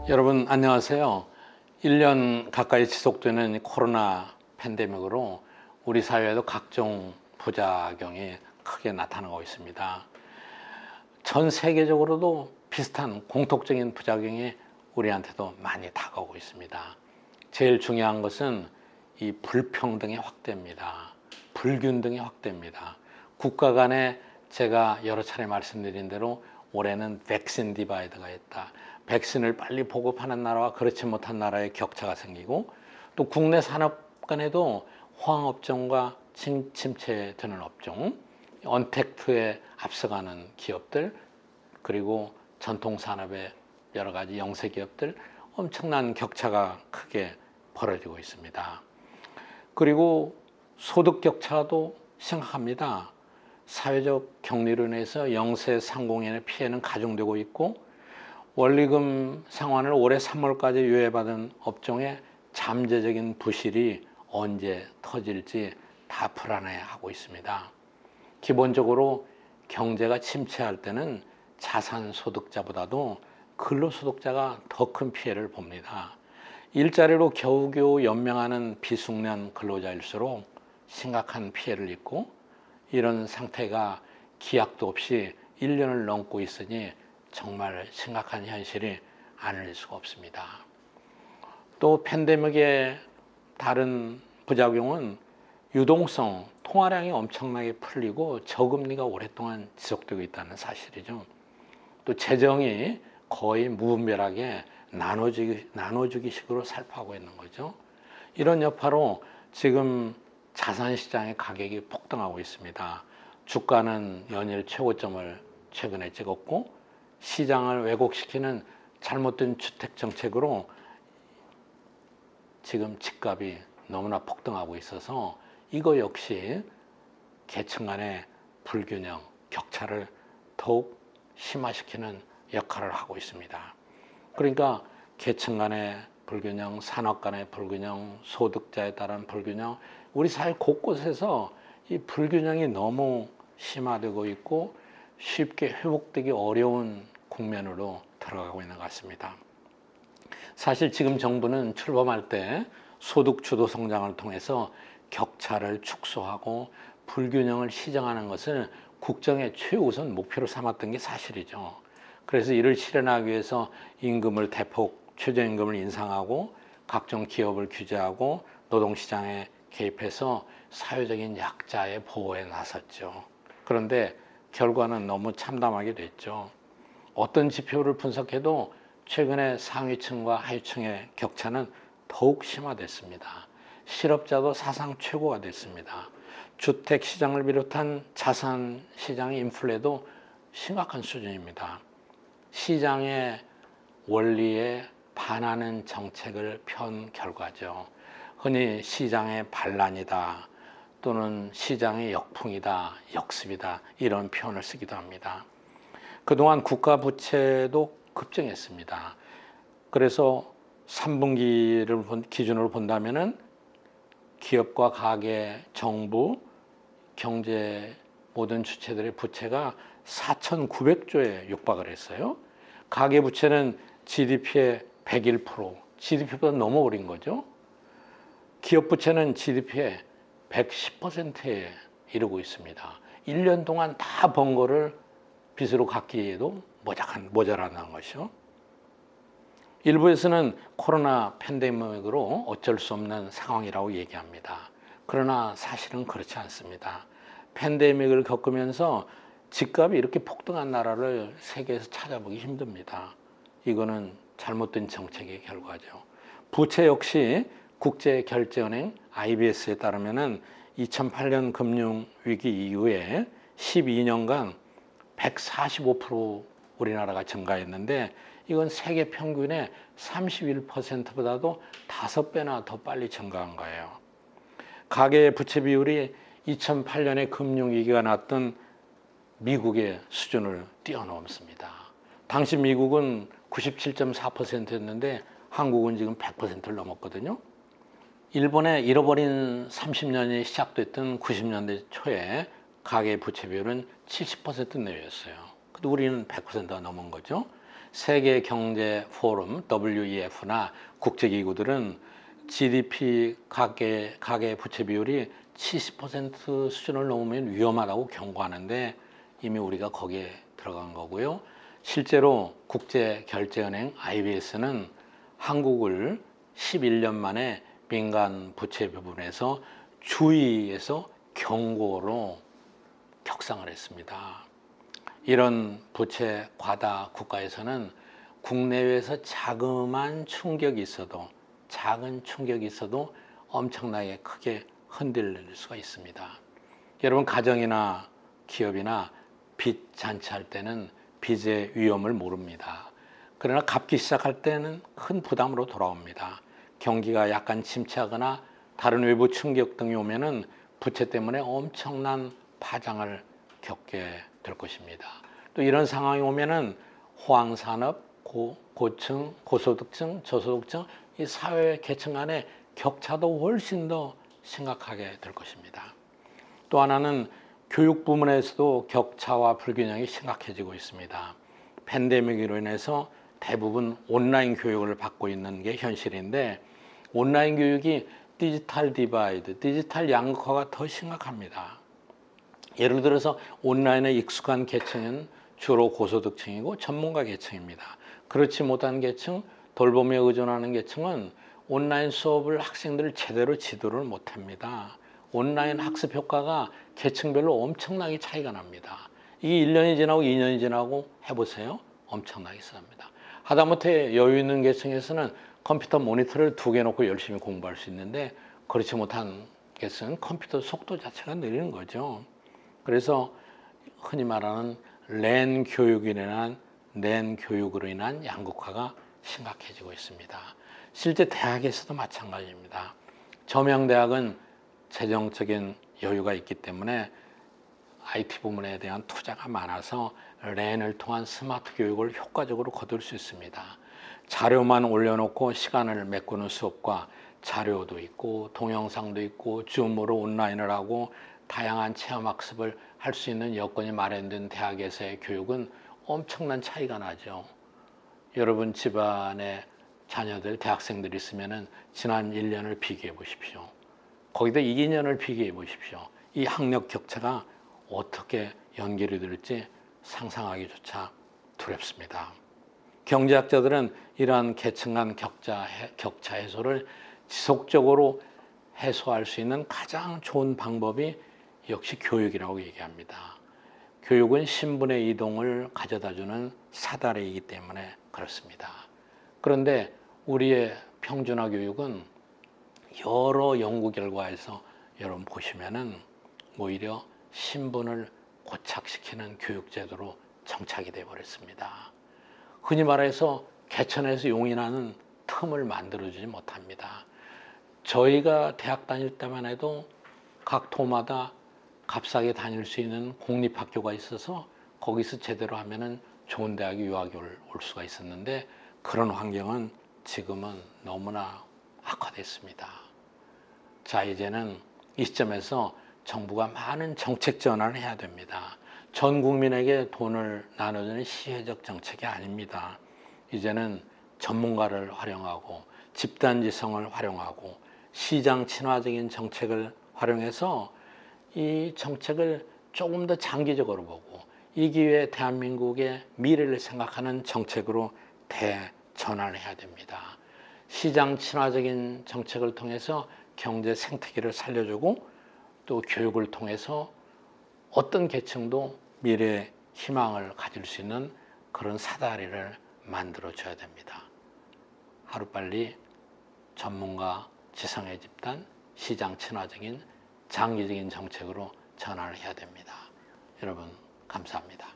여러분 안녕하세요. 1년 가까이 지속되는 코로나 팬데믹으로 우리 사회에도 각종 부작용이 크게 나타나고 있습니다. 전 세계적으로도 비슷한 공통적인 부작용이 우리한테도 많이 다가오고 있습니다. 제일 중요한 것은 이 불평등의 확대입니다. 불균등의 확대입니다. 국가 간에 제가 여러 차례 말씀드린 대로 올해는 백신 디바이드가 있다. 백신을 빨리 보급하는 나라와 그렇지 못한 나라의 격차가 생기고, 또 국내 산업 간에도 호황업종과 침체되는 업종, 언택트에 앞서가는 기업들, 그리고 전통산업의 여러 가지 영세 기업들, 엄청난 격차가 크게 벌어지고 있습니다. 그리고 소득 격차도 심각합니다. 사회적 격리로 인해서 영세 상공인의 피해는 가중되고 있고, 원리금 상환을 올해 3월까지 유예받은 업종의 잠재적인 부실이 언제 터질지 다 불안해하고 있습니다. 기본적으로 경제가 침체할 때는 자산소득자보다도 근로소득자가 더 큰 피해를 봅니다. 일자리로 겨우겨우 연명하는 비숙련 근로자일수록 심각한 피해를 입고, 이런 상태가 기약도 없이 1년을 넘고 있으니 정말 심각한 현실이 아닐 수가 없습니다. 또 팬데믹의 다른 부작용은 유동성, 통화량이 엄청나게 풀리고 저금리가 오랫동안 지속되고 있다는 사실이죠. 또 재정이 거의 무분별하게 나눠주기식으로 살포하고 있는 거죠. 이런 여파로 지금 자산시장의 가격이 폭등하고 있습니다. 주가는 연일 최고점을 최근에 찍었고, 시장을 왜곡시키는 잘못된 주택정책으로 지금 집값이 너무나 폭등하고 있어서 이거 역시 계층 간의 불균형, 격차를 더욱 심화시키는 역할을 하고 있습니다. 그러니까 계층 간의 불균형, 산업 간의 불균형, 소득자에 따른 불균형, 우리 사회 곳곳에서 이 불균형이 너무 심화되고 있고 쉽게 회복되기 어려운 국면으로 들어가고 있는 것 같습니다. 사실 지금 정부는 출범할 때 소득 주도 성장을 통해서 격차를 축소하고 불균형을 시정하는 것을 국정의 최우선 목표로 삼았던 게 사실이죠. 그래서 이를 실현하기 위해서 임금을 대폭 최저임금을 인상하고 각종 기업을 규제하고 노동시장에 개입해서 사회적인 약자의 보호에 나섰죠. 그런데 결과는 너무 참담하게 됐죠. 어떤 지표를 분석해도 최근에 상위층과 하위층의 격차는 더욱 심화됐습니다. 실업자도 사상 최고가 됐습니다. 주택시장을 비롯한 자산시장의 인플레도 심각한 수준입니다. 시장의 원리에 반하는 정책을 편 결과죠. 흔히 시장의 반란이다, 또는 시장의 역풍이다, 역습이다, 이런 표현을 쓰기도 합니다. 그동안 국가 부채도 급증했습니다. 그래서 3분기를 기준으로 본다면은 기업과 가계, 정부, 경제 모든 주체들의 부채가 4,900조에 육박을 했어요. 가계 부채는 GDP의 101%, GDP보다 너무 오른 거죠. 기업 부채는 GDP의 110%에 이르고 있습니다. 1년 동안 다 번 거를 빚으로 갚기에도 모자라는 것이죠. 일부에서는 코로나 팬데믹으로 어쩔 수 없는 상황이라고 얘기합니다. 그러나 사실은 그렇지 않습니다. 팬데믹을 겪으면서 집값이 이렇게 폭등한 나라를 세계에서 찾아보기 힘듭니다. 이거는 잘못된 정책의 결과죠. 부채 역시 국제결제은행 IBS에 따르면 2008년 금융위기 이후에 12년간 145% 우리나라가 증가했는데, 이건 세계 평균의 31%보다도 5배나 더 빨리 증가한 거예요. 가계 부채 비율이 2008년에 금융위기가 났던 미국의 수준을 뛰어넘습니다. 당시 미국은 97.4%였는데 한국은 지금 100%를 넘었거든요. 일본의 잃어버린 30년이 시작됐던 90년대 초에 가계 부채 비율은 70% 내외였어요. 근데 우리는 100%가 넘은 거죠. 세계 경제 포럼 WEF나 국제기구들은 GDP 가계 부채 비율이 70% 수준을 넘으면 위험하다고 경고하는데 이미 우리가 거기에 들어간 거고요. 실제로 국제결제은행 IBS는 한국을 11년 만에 민간 부채 부분에서 주의에서 경고로 격상을 했습니다. 이런 부채 과다 국가에서는 국내외에서 자그마한 충격이 있어도 작은 충격이 있어도 엄청나게 크게 흔들릴 수가 있습니다. 여러분 가정이나 기업이나 빚 잔치할 때는 빚의 위험을 모릅니다. 그러나 갚기 시작할 때는 큰 부담으로 돌아옵니다. 경기가 약간 침체하거나 다른 외부 충격 등이 오면은 부채 때문에 엄청난 파장을 겪게 될 것입니다. 또 이런 상황이 오면은 호황산업, 고층, 고소득층, 저소득층 이 사회 계층 간의 격차도 훨씬 더 심각하게 될 것입니다. 또 하나는 교육 부문에서도 격차와 불균형이 심각해지고 있습니다. 팬데믹으로 인해서 대부분 온라인 교육을 받고 있는 게 현실인데 온라인 교육이 디지털 디바이드, 디지털 양극화가 더 심각합니다. 예를 들어서 온라인에 익숙한 계층은 주로 고소득층이고 전문가 계층입니다. 그렇지 못한 계층, 돌봄에 의존하는 계층은 온라인 수업을 학생들을 제대로 지도를 못합니다. 온라인 학습 효과가 계층별로 엄청나게 차이가 납니다. 이게 1년이 지나고 2년이 지나고 해보세요. 엄청나게 쌉니다. 하다못해 여유 있는 계층에서는 컴퓨터 모니터를 2개 놓고 열심히 공부할 수 있는데 그렇지 못한 계층은 컴퓨터 속도 자체가 느리는 거죠. 그래서 흔히 말하는 랜 교육으로 인한 양극화가 심각해지고 있습니다. 실제 대학에서도 마찬가지입니다. 저명대학은 재정적인 여유가 있기 때문에 IT 부문에 대한 투자가 많아서 랜을 통한 스마트 교육을 효과적으로 거둘 수 있습니다. 자료만 올려놓고 시간을 메꾸는 수업과 자료도 있고 동영상도 있고 줌으로 온라인을 하고 다양한 체험학습을 할 수 있는 여건이 마련된 대학에서의 교육은 엄청난 차이가 나죠. 여러분 집안에 자녀들, 대학생들이 있으면 지난 1년을 비교해 보십시오. 거기다 2년을 비교해 보십시오. 이 학력 격차가 어떻게 연결이 될지 상상하기조차 두렵습니다. 경제학자들은 이러한 계층 간 격차 해소를 지속적으로 해소할 수 있는 가장 좋은 방법이 역시 교육이라고 얘기합니다. 교육은 신분의 이동을 가져다주는 사다리이기 때문에 그렇습니다. 그런데 우리의 평준화 교육은 여러 연구 결과에서 여러분 보시면은 오히려 신분을 고착시키는 교육제도로 정착이 되어 버렸습니다. 흔히 말해서 개천에서 용이 나는 틈을 만들어주지 못합니다. 저희가 대학 다닐 때만 해도 각 도마다 값싸게 다닐 수 있는 공립학교가 있어서 거기서 제대로 하면은 좋은 대학에 유학이 올 수가 있었는데 그런 환경은 지금은 너무나 악화됐습니다. 자, 이제는 이 시점에서 정부가 많은 정책 전환을 해야 됩니다. 전 국민에게 돈을 나눠주는 시혜적 정책이 아닙니다. 이제는 전문가를 활용하고 집단지성을 활용하고 시장 친화적인 정책을 활용해서 이 정책을 조금 더 장기적으로 보고 이 기회에 대한민국의 미래를 생각하는 정책으로 대전환을 해야 됩니다. 시장 친화적인 정책을 통해서 경제 생태계를 살려주고 또 교육을 통해서 어떤 계층도 미래의 희망을 가질 수 있는 그런 사다리를 만들어줘야 됩니다. 하루빨리 전문가, 지성의 집단, 시장 친화적인 장기적인 정책으로 전환을 해야 됩니다. 여러분 감사합니다.